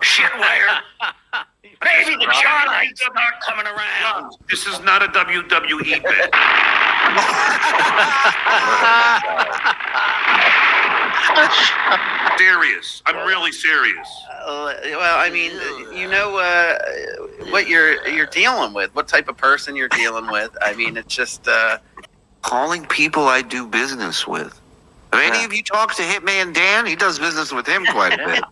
shitware. Maybe the Johnites start coming around. This is not a WWE bit. Serious. I'm really serious. Well, I mean, you know what you're dealing with, what type of person you're dealing with. I mean, it's just calling people I do business with. Have any of you talked to Hitman Dan? He does business with him quite a bit.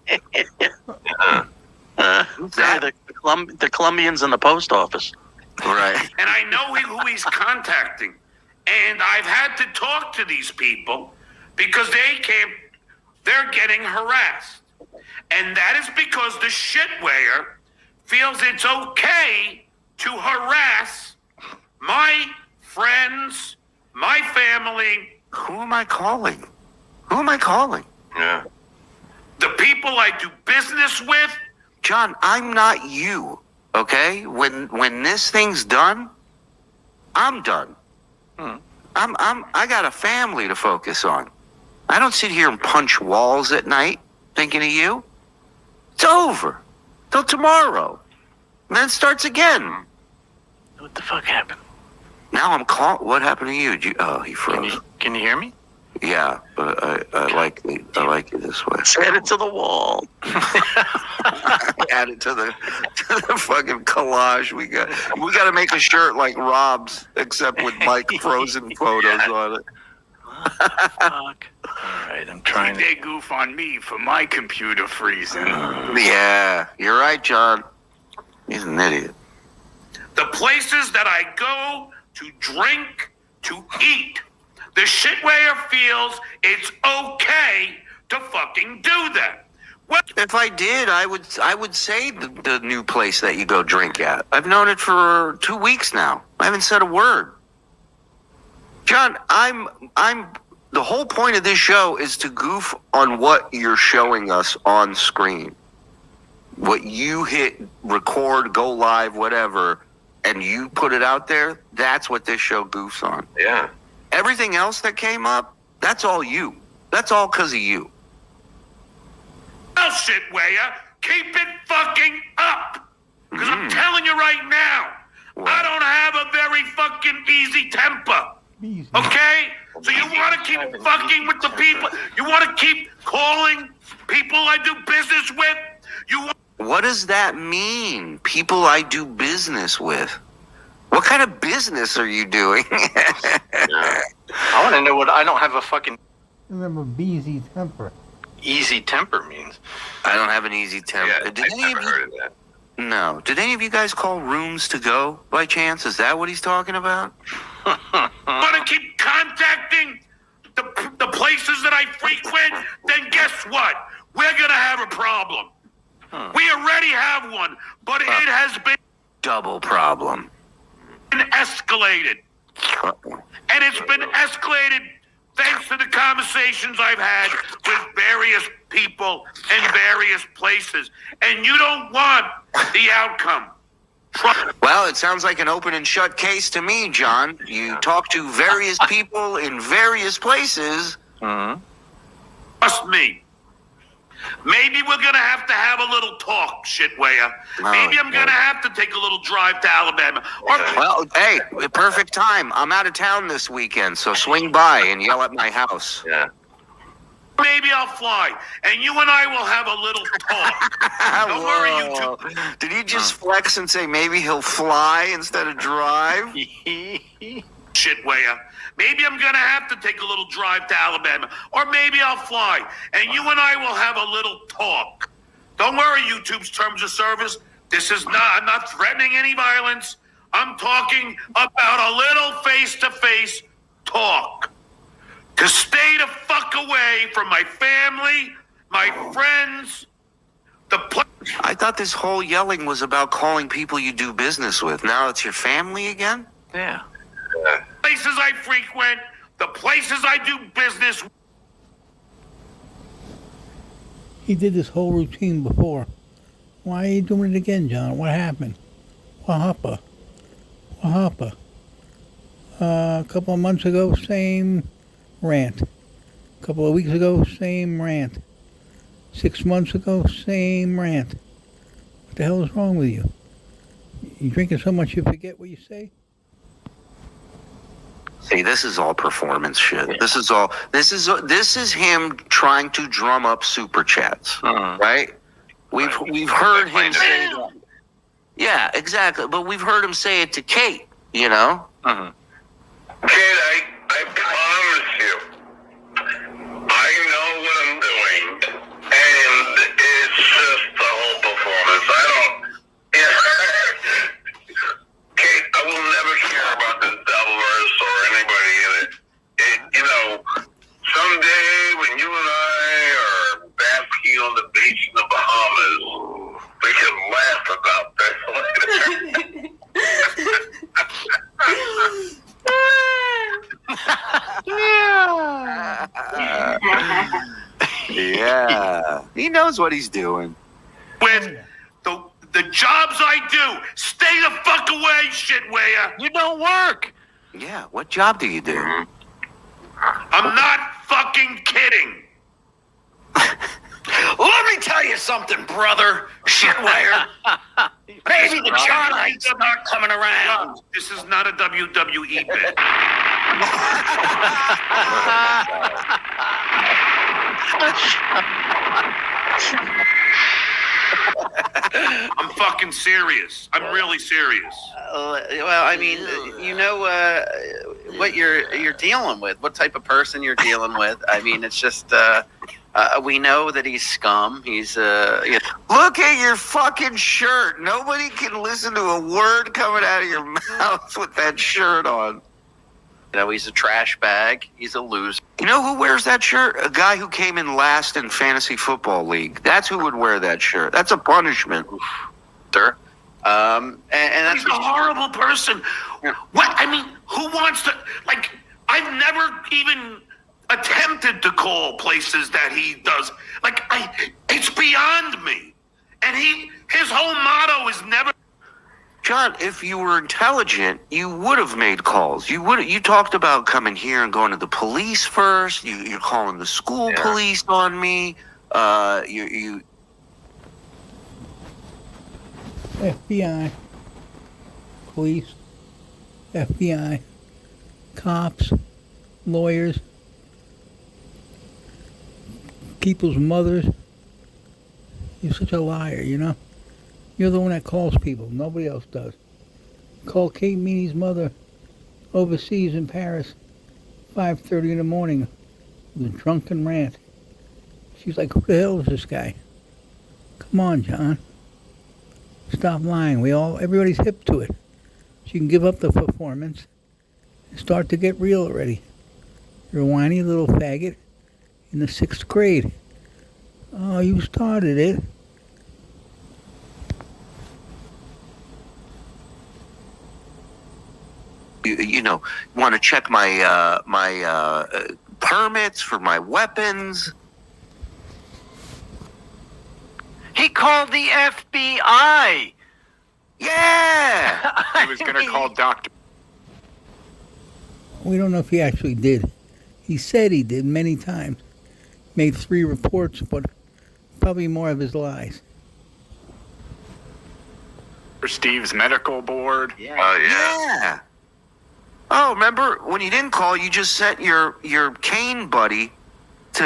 The Colombians in the post office. Right. And I know who he's contacting. And I've had to talk to these people because they're getting harassed. And that is because the shitware feels it's okay to harass my friends, my family. Who am I calling? Who am I calling? Yeah. The people I do business with. John, I'm not you, okay? When this thing's done, I'm done. I got a family to focus on. I don't sit here and punch walls at night thinking of you. It's over. Till tomorrow. And then it starts again. What the fuck happened? Now I'm caught. What happened to you? He froze. Can you hear me? Yeah, but I like it this way. Add it to the wall. Add it to the fucking collage we got. We got to make a shirt like Rob's, except with Mike frozen photos on it. Fuck. All right, I'm trying. They goof on me for my computer freezing. Yeah, you're right, John. He's an idiot. The places that I go to drink, to eat. The shitware feels it's okay to fucking do that. If I did, I would say the new place that you go drink at. I've known it for 2 weeks now. I haven't said a word. John, the whole point of this show is to goof on what you're showing us on screen. What you hit record, go live, whatever, and you put it out there, that's what this show goofs on. Yeah. Everything else that came up, that's all you. That's all because of you. Well, shitware, keep it fucking up. Because I'm telling you right now, I don't have a very fucking easy temper. Okay? So you want to keep fucking with the people? You want to keep calling people I do business with? What does that mean? People I do business with? What kind of business are you doing? I want to know what I don't have a fucking Remember easy temper. easy temper means. I don't have an easy temper. Yeah, I've never heard of that. No. Did any of you guys call rooms to go by chance? Is that what he's talking about? Want to keep contacting the places that I frequent? Then guess what? We're going to have a problem. We already have one, but it has been Double problem. escalated. And it's been escalated thanks to the conversations I've had with various people in various places. And you don't want the outcome. Well, it sounds like an open and shut case to me, John. You talk to various people in various places. Trust me. Maybe we're going to have a little talk, shitware. Maybe I'm going to have to take a little drive to Alabama. Well, hey, perfect time. I'm out of town this weekend, so swing by and yell at my house. Yeah. Maybe I'll fly, and you and I will have a little talk. Don't worry, you two. Did he just flex and say maybe he'll fly instead of drive? Shitware. Maybe I'm going to have to take a little drive to Alabama, or maybe I'll fly, and you and I will have a little talk. Don't worry, YouTube's terms of service. I'm not threatening any violence. I'm talking about a little face-to-face talk. To stay the fuck away from my family, my friends, I thought this whole yelling was about calling people you do business with. Now it's your family again? Yeah. places I frequent, the places I do business. He did this whole routine before. Why are you doing it again, John? What happened? What happened? A couple of months ago, same rant. A couple of weeks ago, same rant. 6 months ago, same rant. What the hell is wrong with you? You drinking so much you forget what you say? See, this is all performance shit. This is him trying to drum up super chats, right? We've heard him say that. Yeah, exactly. But we've heard him say it to Kate, you know? Kid, I promise you, I know what I'm doing, and it's just the whole performance. I don't. Kate, I will never care about this Doubleverse or anybody in it. Someday when you and I are basking on the beach in the Bahamas, we can laugh about this later. Yeah. He knows what he's doing. With the jobs I do, stay the fuck away, shitwaya. You don't work. Yeah, what job do you do? I'm not fucking kidding. Let me tell you something, brother. Shitwire. Maybe the Johnites are not coming around. This is not a WWE bit. I'm fucking serious. I'm really serious. Well, I mean, what you're dealing with, what type of person you're dealing with. I mean, it's just we know that he's scum. He's Look at your fucking shirt. Nobody can listen to a word coming out of your mouth with that shirt on. he's a trash bag. He's a loser. You know who wears that shirt? A guy who came in last in fantasy football league. That's who would wear that shirt. That's a punishment. And that's He's a horrible person. What? I mean, who wants to? Like, I've never even attempted to call places that he does. Like, it's beyond me. And his whole motto is never. John, if you were intelligent, you would have made calls. You talked about coming here and going to the police first. You're calling the school police on me. FBI, police, FBI, cops, lawyers, people's mothers. You're such a liar, you know? You're the one that calls people. Nobody else does. Call Kate Meany's mother overseas in Paris, 5:30 in the morning, with a drunken rant. She's like, who the hell is this guy? Come on, John. Stop lying. Everybody's hip to it. So you can give up the performance and start to get real already. You're a whiny little faggot in the 6th grade. Oh, you started it. You want to check my permits for my weapons. He called the FBI. Yeah. He was going to call Doctor. We don't know if he actually did. He said he did many times. Made 3 reports, but probably more of his lies. For Steve's medical board. Yeah. Oh, remember when you didn't call? You just sent your Kane buddy to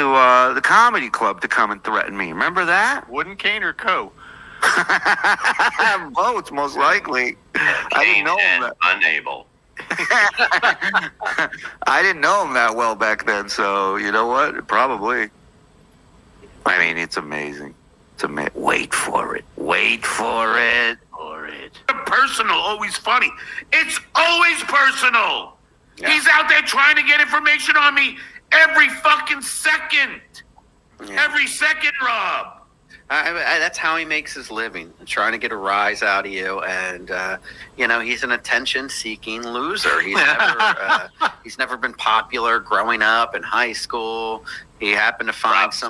the comedy club to come and threaten me. Remember that? Wooden Kane or Co. Both, most likely. I didn't know him that. Unable. I didn't know him that well back then, so you know what? Probably. I mean, it's amazing. Wait for it. Wait for it. Personal, always funny. It's always personal. Yeah. He's out there trying to get information on me every fucking second. Yeah. Every second, Rob. That's how he makes his living, trying to get a rise out of you. And, he's an attention-seeking loser. He's never been popular growing up in high school. He happened to find he's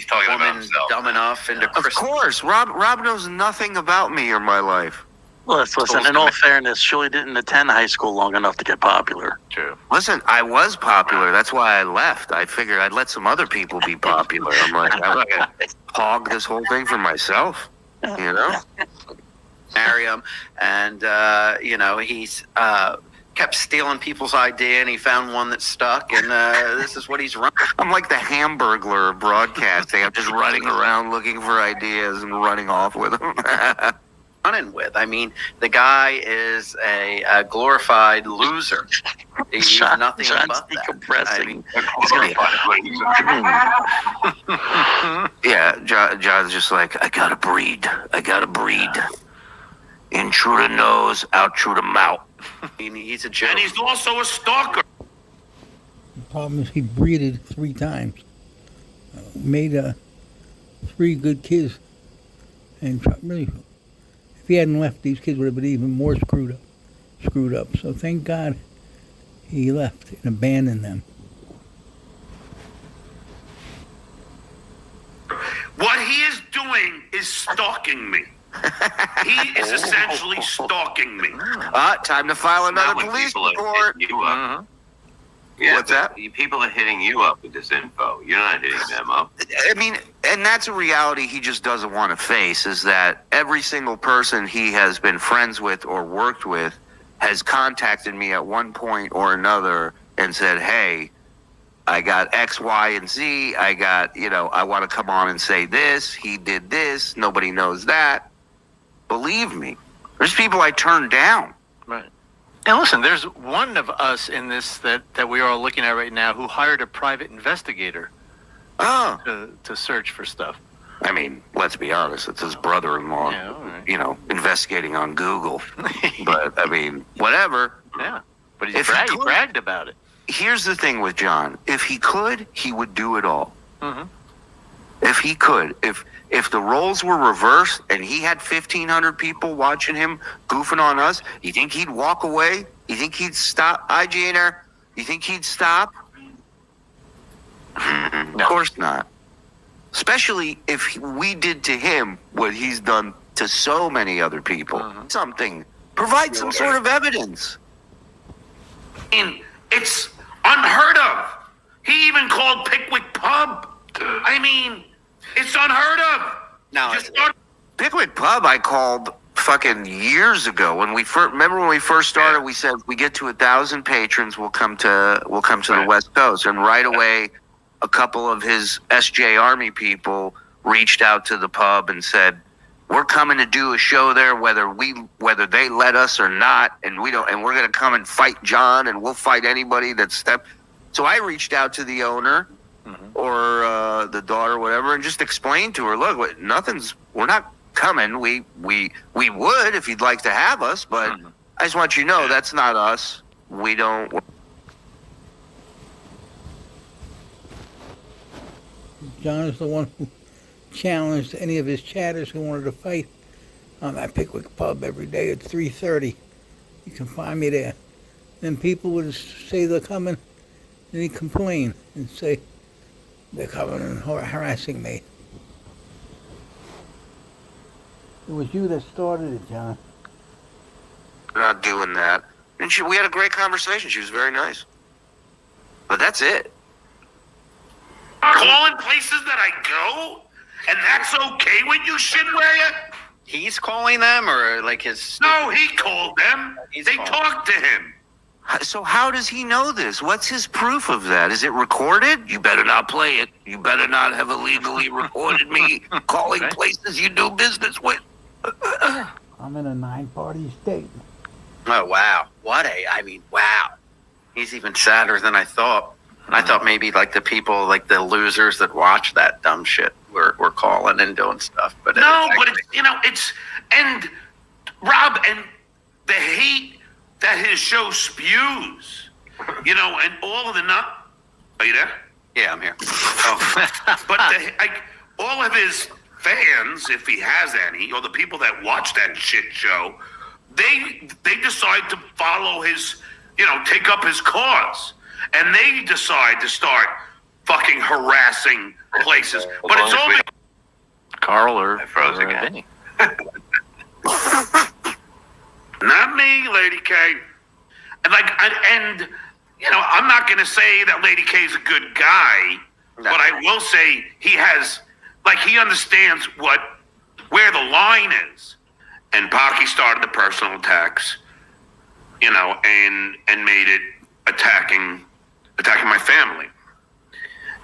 talking woman about himself. dumb enough into Of course. Rob knows nothing about me or my life. Listen, in all fairness, Shuli didn't attend high school long enough to get popular. True. Listen, I was popular. That's why I left. I figured I'd let some other people be popular. I'm like, I'm not going to hog this whole thing for myself, you know? Marry him, and he's kept stealing people's idea, and he found one that stuck, and this is what he's running. I'm like the Hamburglar of broadcasting. I'm just running around looking for ideas and running off with them. With. I mean, the guy is a glorified loser. He's nothing but that. Decompressing. Yeah, John's just like, I gotta breed. In through the nose, out through the mouth. He's a joke. And he's also a stalker. The problem is he breeded 3 times. Made 3 good kids. And really, if he hadn't left, these kids would have been even more screwed up. So thank God he left and abandoned them. What he is doing is stalking me. He is essentially stalking me. Time to file Now another when police people are report. hitting you up. Yeah, what's that? People are hitting you up with this info. You're not hitting them up. I mean, and that's a reality he just doesn't want to face, is that every single person he has been friends with or worked with has contacted me at one point or another and said, hey, I got X, Y, and Z. I got, I want to come on and say this. He did this. Nobody knows that. Believe me, there's people I turned down. Right. Now listen, there's one of us in this that we are all looking at right now who hired a private investigator Oh. to search for stuff. I mean, let's be honest. It's his brother-in-law, Yeah, all right. Investigating on Google. But, I mean, whatever. Yeah. But he If he could- bragged about it. Here's the thing with John. If he could, he would do it all. Mm-hmm. If he could. If the roles were reversed and he had 1,500 people watching him goofing on us, you think he'd walk away? You think he'd stop? Hi, Janer. You think he'd stop? Of course not. Especially if we did to him what he's done to so many other people. Something. Provide some sort of evidence. And it's unheard of. He even called Pickwick Pub. I mean, it's unheard of. No, Just start- Pickwick Pub I called fucking years ago when we first started. We said if we get to 1,000 patrons, we'll come to the West Coast, and right away a couple of his SJ Army people reached out to the pub and said, we're coming to do a show there whether they let us or not, and we're going to come and fight John, and we'll fight anybody that stepped. So I reached out to the owner or the daughter, whatever, and just explained to her, look, we're not coming. We would if you'd like to have us, but I just want you to know that's not us. We don't. John is the one who challenged any of his chatters who wanted to fight on that Pickwick Pub every day at 3:30. You can find me there. Then people would say they're coming, and he'd complain and say they're coming and harassing me. It was you that started it, John. Not doing that. And we had a great conversation. She was very nice. But that's it. calling places that I go, and that's okay with you, Shinwaya? He's calling them, or like his... No, he called them. He's They calling. talked to him. So how does he know this? What's his proof of that? Is it recorded? You better not play it. You better not have illegally recorded me calling places you do business with. I'm in a 9-party state. Oh, wow. Wow. He's even sadder than I thought. I thought maybe like the people, like the losers that watch that dumb shit were calling and doing stuff. But No, but it's, and Rob, and the hate that his show spews, and all of the are you there? Yeah, I'm here. But all of his fans, if he has any, or the people that watch that shit show, they decide to follow his, take up his cause, and they decide to start fucking harassing places. But it's only Carl or I froze again. Benny. Not me, Lady K. And you know, I'm not going to say that Lady K is a good guy, No. but I will say he has, he understands where the line is. And Pocky started the personal attacks, you know, and made it attacking my family.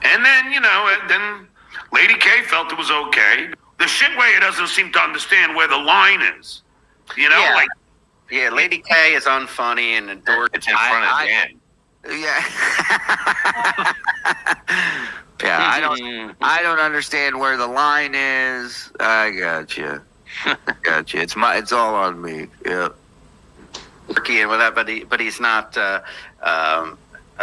And then, you know, then Lady K felt it was okay. The shitwayer doesn't seem to understand where the line is. You know, Yeah. Yeah, Lady K is unfunny and a dork. It's in front of Dan. Yeah. Yeah, I don't understand where the line is. I got you. It's all on me. Yeah. Dorky and whatever, but he's not.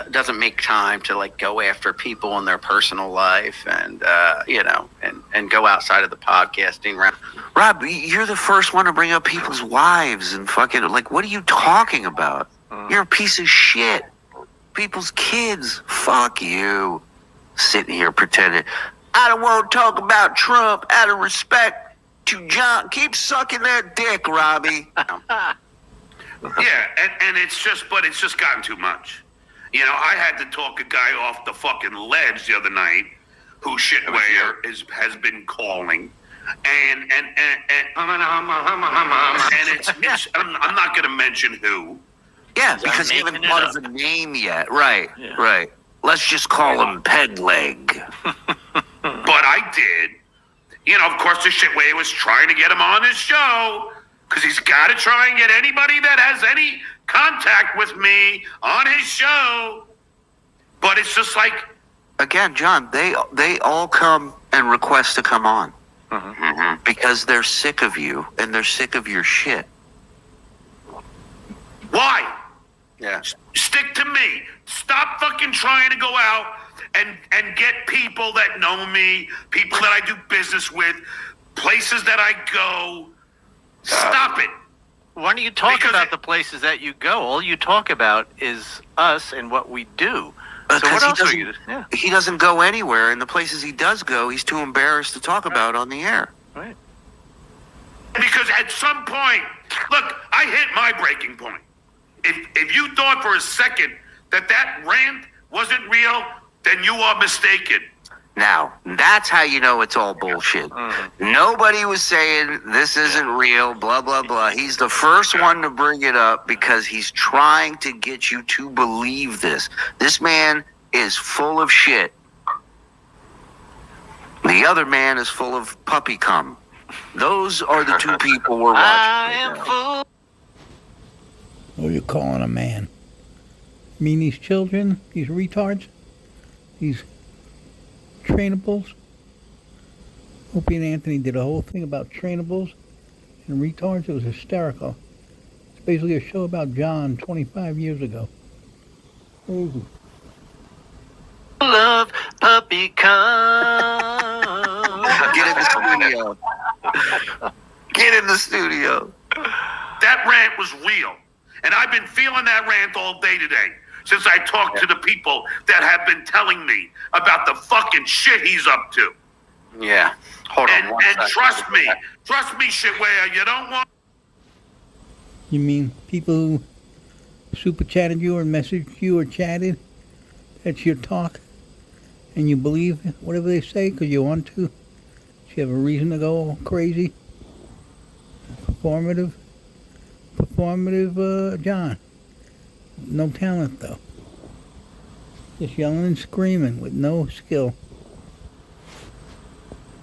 Doesn't make time to go after people in their personal life, and you know, and go outside of the podcasting round. Rob, you're the first one to bring up people's wives and fucking what are you talking about? You're a piece of shit. People's kids. Fuck you. Sitting here pretending I don't want to talk about Trump out of respect to John. Keep sucking that dick, Robbie. Yeah, and it's just gotten too much. You know, I had to talk a guy off the fucking ledge the other night who shitwayer has been calling. And it's I'm not going to mention who. Yeah, because he hasn't thought of a name yet. Right, right. Let's just call him Peg Leg. But I did. You know, of course, the shitwayer was trying to get him on his show because he's got to try and get anybody that has any contact with me on his show. But it's just again, John, they all come and request to come on because they're sick of you and they're sick of your shit. why? Yeah. Stick to me. Stop fucking trying to go out and get people that know me, people that I do business with, places that I go. Stop it. Why don't you talk Because about the places that you go? All you talk about is us and what we do. So Because what he else are doesn't- you? Yeah, He doesn't go anywhere, and the places he does go, he's too embarrassed to talk about on the air. right. Because at some point, look, I hit my breaking point. If you thought for a second that rant wasn't real, then you are mistaken. Now, that's how you know it's all bullshit. Nobody was saying this isn't real, blah, blah, blah. He's the first one to bring it up because he's trying to get you to believe this. This man is full of shit. The other man is full of puppy cum. Those are the two people we're watching. I right am now. full. What are you calling a man? You mean these children, these retards, these trainables? Opie and Anthony did a whole thing about trainables and retards. It was hysterical. It's basically a show about John 25 years ago. Crazy. Love puppy cum. Get in the studio. Get in the studio. That rant was real. And I've been feeling that rant all day today since I talked to the people that have been telling me about the fucking shit he's up to. Yeah. Hold on And, one and second. trust me, shitware, you don't want. You mean people who super chatted you or messaged you or chatted? That's your talk? And you believe whatever they say because you want to? Do you have a reason to go all crazy? Performative John. No talent though. Just yelling and screaming with no skill.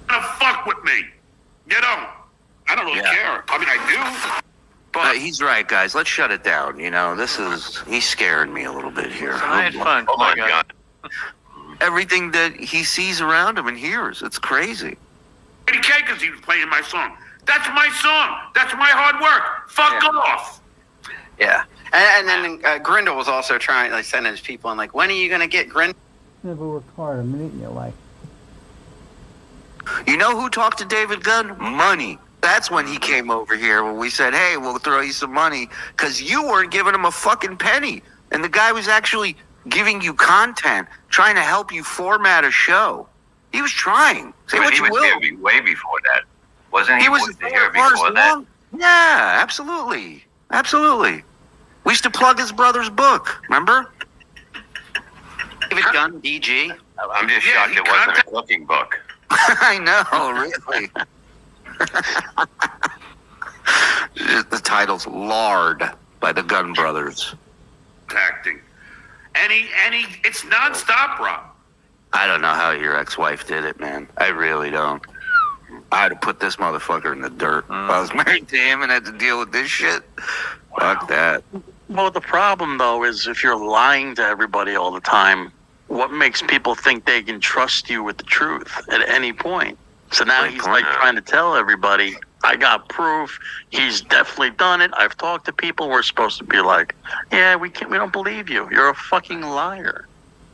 To fuck with me. You don't. I don't really care. I mean, I do. But He's right, guys. Let's shut it down. You know, he's scaring me a little bit here. I had fun. Hold on, John. Everything that he sees around him and hears, it's crazy. Lady K, because he was playing my song. That's my song. That's my hard work. Fuck off. Yeah. And then Grindel was also trying, sending his people in, when are you going to get Grindel? Never worked hard a minute in your life. You know who talked to David Gunn? Money. That's when he came over here when we said, hey, we'll throw you some money because you weren't giving him a fucking penny. And the guy was actually giving you content, trying to help you format a show. He was trying. Say But what he you was will. here way before that. Wasn't he? He was here for as before that? long. Yeah, absolutely. Absolutely. We used to plug his brother's book. Remember? David Gunn, DG. I'm just Yeah, shocked he it wasn't a contact- cooking book. I know, really. The title's Lard by the Gunn Brothers. Acting. It's nonstop, Rob. I don't know how your ex-wife did it, man. I really don't. I'd have put this motherfucker in the dirt. If I was married to him and had to deal with this shit. Fuck that. Well, the problem, though, is if you're lying to everybody all the time, what makes people think they can trust you with the truth at any point? So now Great he's point. like trying to tell everybody, I got proof. He's definitely done it. I've talked to people. We're supposed to be like, yeah, we don't believe you. You're a fucking liar.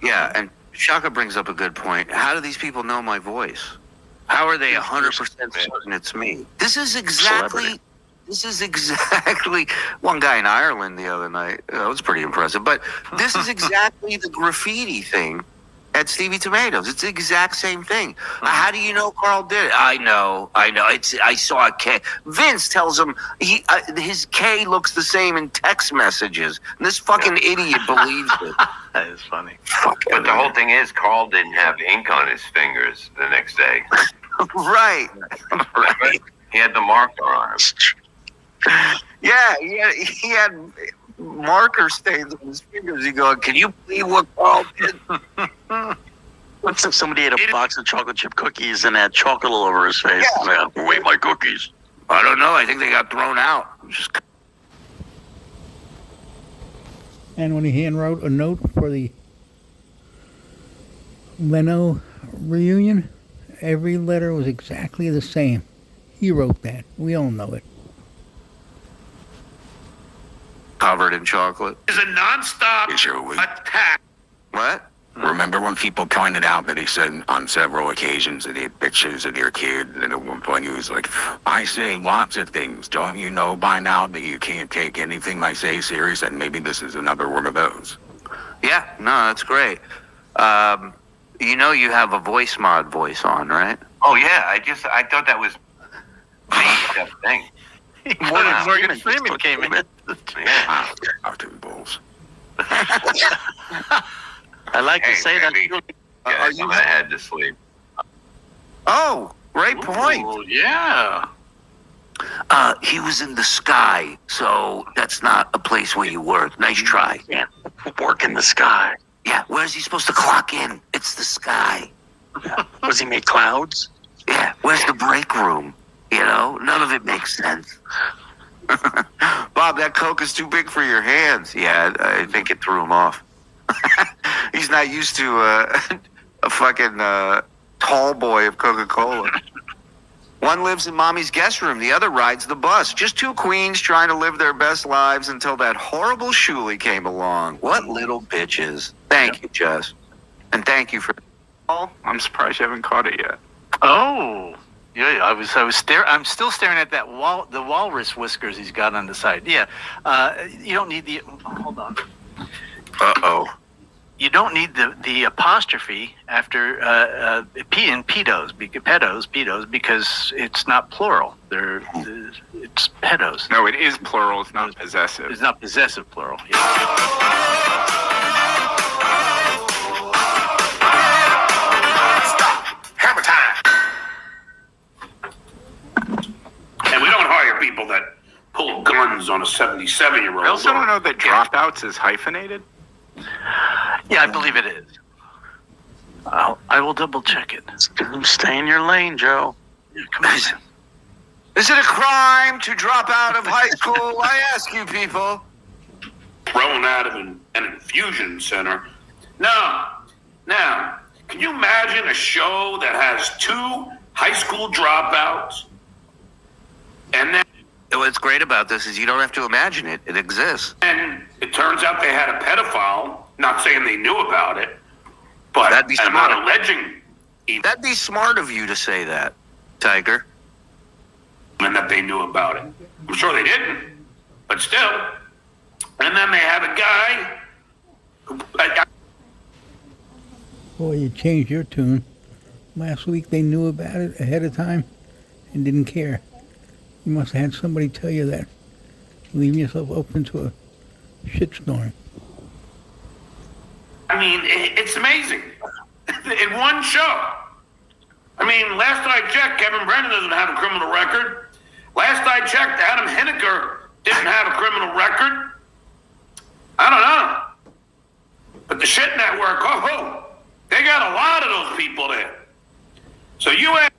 Yeah, and Shaka brings up a good point. How do these people know my voice? How are they 100% certain it's me? This is exactly one guy in Ireland the other night. That was pretty impressive. But this is exactly the graffiti thing at Stevie Tomatoes. It's the exact same thing. How do you know Carl did it? I know. I saw a K. Vince tells him his K looks the same in text messages. And this fucking idiot believes it. That is funny. But the whole thing is, Carl didn't have ink on his fingers the next day. Right. He had the marker on him. Yeah, he had marker stains on his fingers. He going, can you believe what Carl did? What's if somebody ate a box of chocolate chip cookies and had chocolate all over his face? Yeah. Like, who ate my cookies? I don't know. I think they got thrown out. And when he handwrote a note for the Leno reunion, every letter was exactly the same. He wrote that. We all know it. Covered in chocolate. It's a nonstop Sure. attack. What? Remember when people pointed out that he said on several occasions that he had pictures of your kid, and at one point he was like, I say lots of things. Don't you know by now that you can't take anything I say serious? And maybe this is another one of those. Yeah, no, that's great. You know you have a voice mod voice on, right? Oh yeah, I thought that was the thing. Morgan Freeman came in. Yeah. Out to the bulls. I like Hey, to say that. maybe. Yeah, I had to sleep. Oh, great point. Ooh, yeah. He was in the sky, so that's not a place where you work. Nice try. Can't work in the sky. Yeah, where's he supposed to clock in? It's the sky. Does he make clouds? Yeah, where's the break room? You know, none of it makes sense. Bob, that Coke is too big for your hands. Yeah, I think it threw him off. He's not used to a fucking tall boy of Coca-Cola. One lives in mommy's guest room. The other rides the bus. Just two queens trying to live their best lives until that horrible Shuli came along. What little bitches. Thank you, Jess. And thank you for... Oh, I'm surprised you haven't caught it yet. Oh, yeah. I'm still staring at that the walrus whiskers he's got on the side. Yeah. You don't need the. Hold on. Uh-oh. You don't need the apostrophe after p in pedos because it's not plural. It's pedos. No, it is plural. It's not possessive. It's not possessive plural. Yeah. Hammer time. And we don't hire people that pull guns on a 77-year-old. I also don't know that dropouts is hyphenated. Yeah, I believe it is. I will double check it. Stay in your lane, Joe. Yeah, come on. Is it a crime to drop out of high school? I ask you people. Thrown out of an infusion center. No. Now, can you imagine a show that has 2 high school dropouts? And then What's great about this is you don't have to imagine it. It exists. it turns out they had a pedophile. Not saying they knew about it, but That'd be I'm smart. not alleging That'd be smart of you to say that, Tiger. even that they knew about it. I'm sure they didn't, but still. And then they have a guy who, Boy, you changed your tune. Last week they knew about it ahead of time and didn't care. You must have had somebody tell you that leaving yourself open to a shitstorm. I mean, it's amazing. In one show. I mean, last I checked, Kevin Brennan doesn't have a criminal record. Last I checked, Adam Hineker didn't have a criminal record. I don't know. But the shit network, they got a lot of those people there. So you have...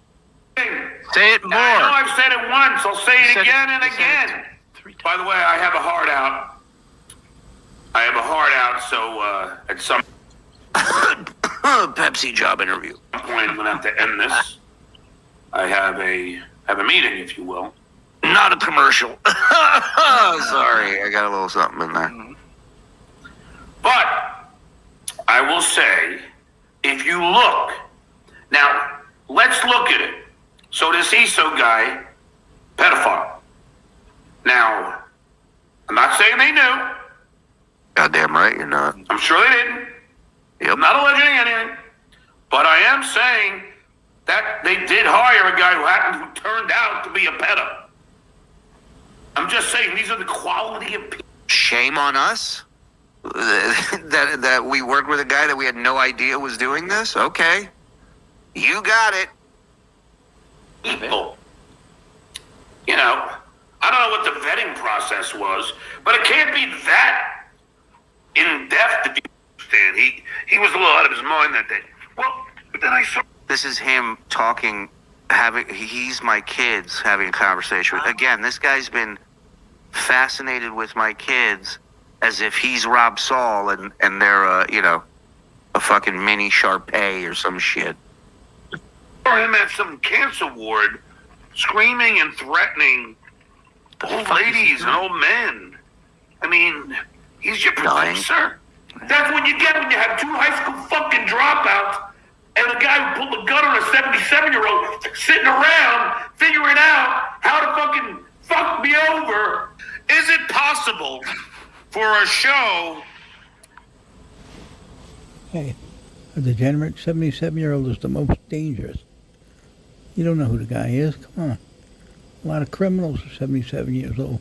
Say it more. I know I've said it once. I'll say it again and you said again. it 3 times. By the way, I have a heart out. So at some Pepsi job interview. point, I'm going to have to end this. I have a meeting, if you will. Not a commercial. Sorry, I got a little something in there. But I will say, if you look, now let's look at it. So this ESO guy, pedophile. Now, I'm not saying they knew. Goddamn right you're not. I'm sure they didn't. Yep. I'm not alleging anything. But I am saying that they did hire a guy who turned out to be a pedo. I'm just saying, these are the quality of people. Shame on us that we worked with a guy that we had no idea was doing this. Okay, you got it. People. You know, I don't know what the vetting process was, but it can't be that in depth if you understand. He was a little out of his mind that day. Well, but then I saw. This is him talking, he's my kids having a conversation with. Again, this guy's been fascinated with my kids as if he's Rob Saul and they're a fucking mini Sharpay or some shit. Or him at some cancer ward screaming and threatening old ladies and old men. I mean, he's your producer. That's what you get when you have 2 high school fucking dropouts and a guy who pulled a gun on a 77-year-old sitting around figuring out how to fucking fuck me over. Is it possible for a show? Hey, a degenerate 77-year-old is the most dangerous. You don't know who the guy is. Come on. A lot of criminals are 77 years old.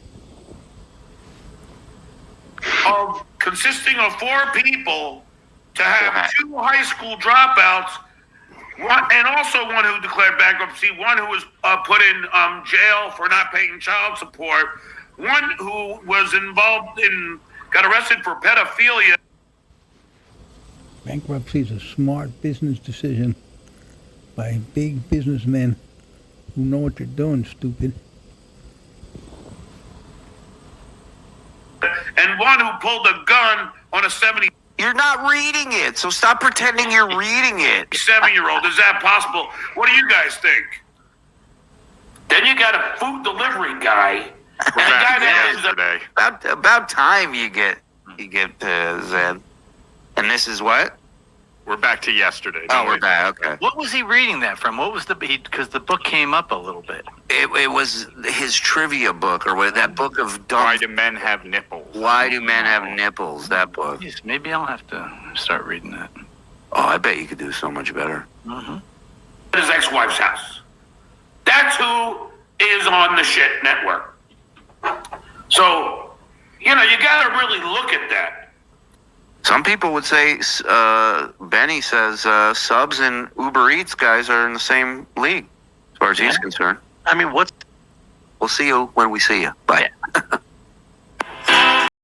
Of consisting of 4 people to have 2 high school dropouts, and also one who declared bankruptcy, one who was put in jail for not paying child support, one who was got arrested for pedophilia. Bankruptcy is a smart business decision by big businessmen who know what they're doing, stupid. And one who pulled a gun on a 77-year-old. You're not reading it, so stop pretending you're reading it. Is that possible? What do you guys think? Then you got a food delivery guy. And a guy that lives About time you get Zed. And this is what? We're back to yesterday. Oh, we're back. Okay. What was he reading that from? What was because the book came up a little bit. It was his trivia book, or that book of dumb. Why do men have nipples? Why do men have nipples? That book. Jeez, maybe I'll have to start reading that. Oh, I bet you could do so much better. At his ex-wife's house. That's who is on the shit network. So, you got to really look at that. Some people would say, Benny says, Subs and Uber Eats guys are in the same league, as far as he's concerned. I mean, We'll see you when we see you. Bye. Yeah.